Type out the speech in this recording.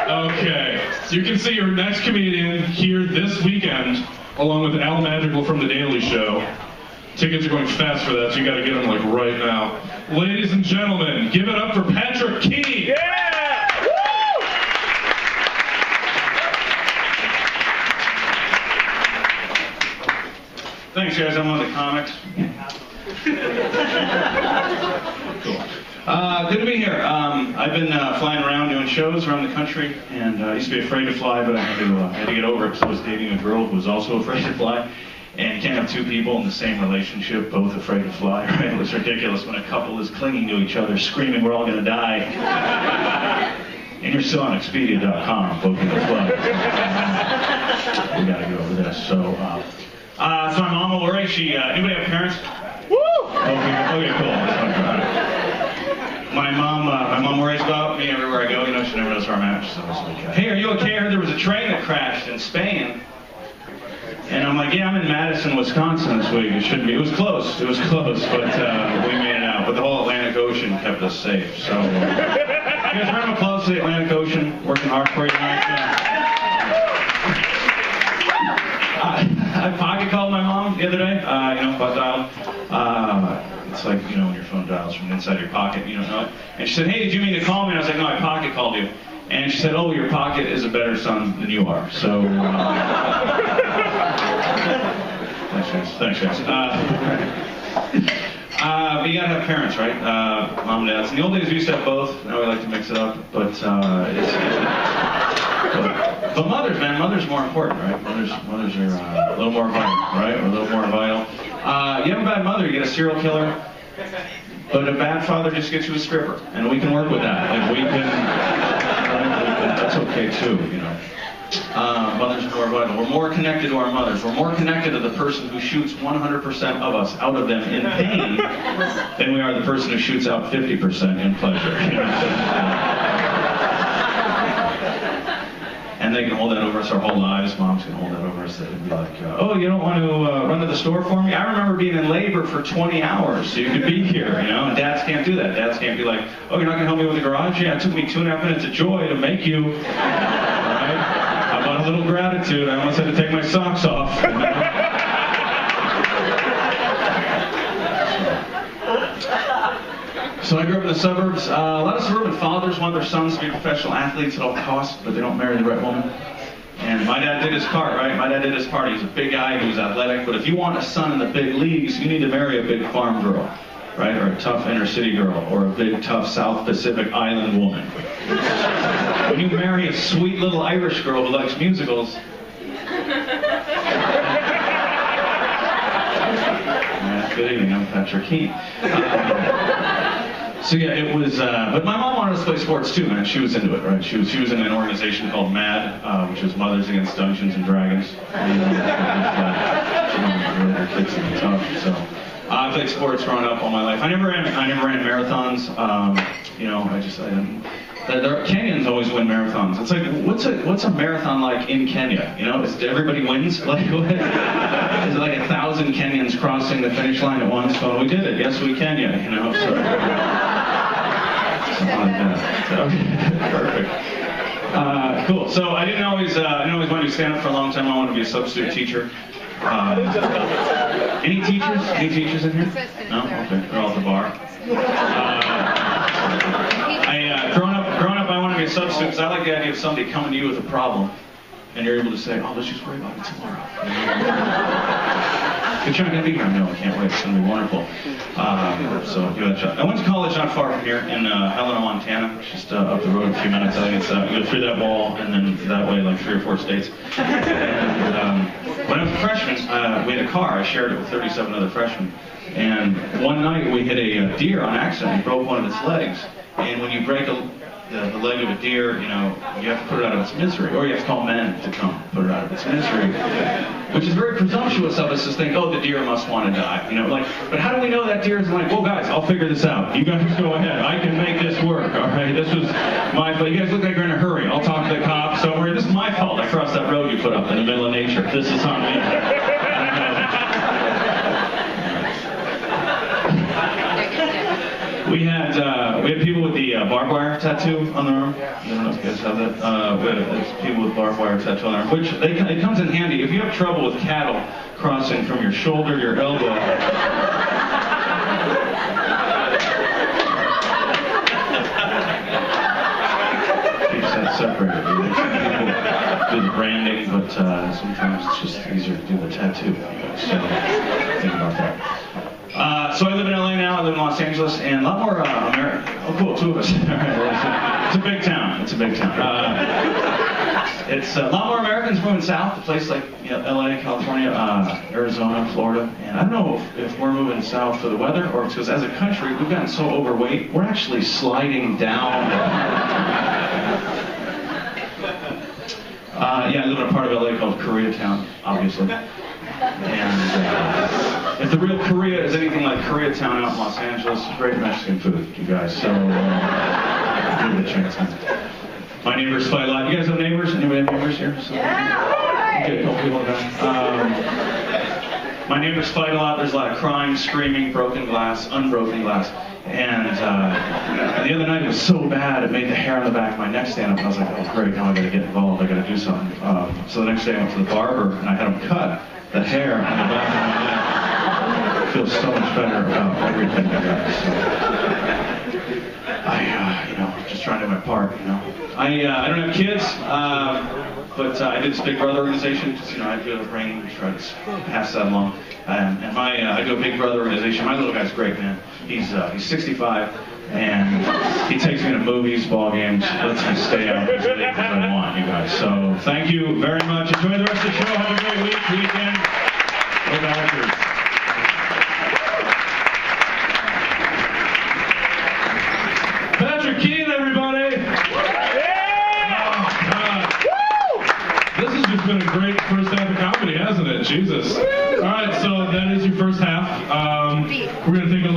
Okay, you can see your next comedian here this weekend, along with Al Madrigal from The Daily Show. Tickets are going fast for that, so you got to get them like right now. Ladies and gentlemen, give it up for Patrick Key. Yeah! Woo! Thanks, guys. I'm one of the comics. Cool. Good to be here. I've been flying around doing shows around the country, and I used to be afraid to fly, but I had to get over it because I was dating a girl who was also afraid to fly. And you can't have two people in the same relationship, both afraid to fly, right? It was ridiculous when a couple is clinging to each other, screaming, "We're all going to die." And you're still on Expedia.com booking the flight. We got to get over this. So my mom, Lori, anybody have parents? Woo! Okay, cool. My mom worries about me everywhere I go. You know, she never knows where I'm at. So I was like, "Hey, are you okay? I heard there was a train that crashed in Spain." And I'm like, "Yeah, I'm in Madison, Wisconsin this week. It shouldn't be." It was close, but we made it out. But the whole Atlantic Ocean kept us safe. So, you guys round of applause to the Atlantic Ocean, working hard for you tonight. I pocket called my mom the other day, butt dial. It's like, when your phone dials from inside your pocket, you don't know it. And she said, "Hey, did you mean to call me?" And I was like, "No, I pocket called you." And she said, "Oh, your pocket is a better son than you are." So, thanks, guys. But you gotta have parents, right? Mom and dads. In the old days, we used to have both. Now we like to mix it up. But but mothers, man, mothers are more important, right? Mothers are a little more vital, right? Or a little more vital. You have a bad mother, you get a serial killer. But a bad father just gets you a stripper, and we can work with that. That's okay too, Mothers are more vital. We're more connected to our mothers. We're more connected to the person who shoots 100% of us out of them in pain than we are the person who shoots out 50% in pleasure. And they can hold that over us our whole lives. Moms can hold that over us. They'd be like, "Oh, you don't want to run to the store for me? I remember being in labor for 20 hours so you could be here, And dads can't do that. Dads can't be like, "Oh, you're not going to help me with the garage? Yeah, it took me 2.5 minutes of joy to make you." Right? How about a little gratitude? I almost had to take my socks off. So I grew up in the suburbs. A lot of suburban fathers want their sons to be professional athletes at all costs, but they don't marry the right woman. And my dad did his part, right? My dad did his part. He was a big guy. He was athletic. But if you want a son in the big leagues, you need to marry a big farm girl, right? Or a tough inner city girl, or a big, tough South Pacific Island woman. When you marry a sweet little Irish girl who likes musicals, good evening, I'm Patrick Key. So yeah, it was, but my mom wanted us to play sports too, man. She was into it, right? She was in an organization called MAD, which was Mothers Against Dungeons and Dragons. So I played sports growing up all my life. I never ran marathons. Kenyans always win marathons. It's like, what's a marathon like in Kenya? Everybody wins? Like, what? Is it like 1,000 Kenyans crossing the finish line at once? Well, we did it. Yes, we Kenya. So something like that. Okay, perfect. Cool. So I didn't always want to do stand-up for a long time. I wanted to be a substitute teacher. Any teachers? Any teachers in here? No? Okay. They're all at the bar. Growing up, I wanted to be a substitute because I like the idea of somebody coming to you with a problem, and you're able to say, "Oh, let's just worry about it tomorrow." But you're not going to be here. No, I can't wait. It's going to be wonderful. So give it a shot. I went to college not far from here in Helena, Montana, just up the road a few minutes. I think it's you go through that wall and then that way like 3 or 4 states. And when I was a freshman, we had a car. I shared it with 37 other freshmen. And one night we hit a deer on accident. We broke one of its legs. And when you break the leg of a deer, you have to put it out of its misery, or you have to call men to come put it out of its misery, which is very presumptuous of us to think, "Oh, the deer must want to die," But how do we know that deer isn't like, "Well, guys, I'll figure this out. You guys go ahead. I can make this work. All right, this was my fault. You guys look like you're in a hurry. I'll talk to the cops. Don't worry. This is my fault. I crossed that road you put up in the middle of nature. This is on me." We had people with the barbed wire wire tattoo on their arm. I don't know if you guys have that. It's people with barbed wire tattoo on their arm, which it comes in handy if you have trouble with cattle crossing from your shoulder to your elbow. Keeps that separated. People do the branding, but sometimes it's just easier to do the tattoo. So think about that. So I live in LA now, I live in Los Angeles, and a lot more American. Oh, cool, two of us. All right, it's a big town. It's a big town. It's a lot more Americans moving south, a place like LA, California, Arizona, Florida. And I don't know if we're moving south for the weather or because as a country, we've gotten so overweight, we're actually sliding down. Yeah, I live in a part of LA called Koreatown, obviously. And if the real Korea is anything like Koreatown out in Los Angeles, great Mexican food, you guys. So give it a chance. My neighbors fight a lot. You guys have neighbors? Anybody have neighbors here? So, yeah. Okay, cool people. My neighbors fight a lot. There's a lot of crying, screaming, broken glass, unbroken glass. And the other night it was so bad it made the hair on the back of my neck stand up. And I was like, oh great, now I got to get involved. I got to do something. So the next day I went to the barber and I had him cut the hair on the back of my neck. I feel so much better about everything I got. So just trying to do my part, I don't have kids, but I did this Big Brother organization. Just, I do a ring, try to pass that along. And I do a Big Brother organization. My little guy's great, man. He's 65, and he takes me to movies, ball games, lets me stay out as late as I want, you guys. So thank you very much. Enjoy the rest of the show. Have a great weekend. Go Badgers. Patrick Keane, everybody! This has just been a great first half of comedy, hasn't it? Jesus. All right, so that is your first half. We're going to take a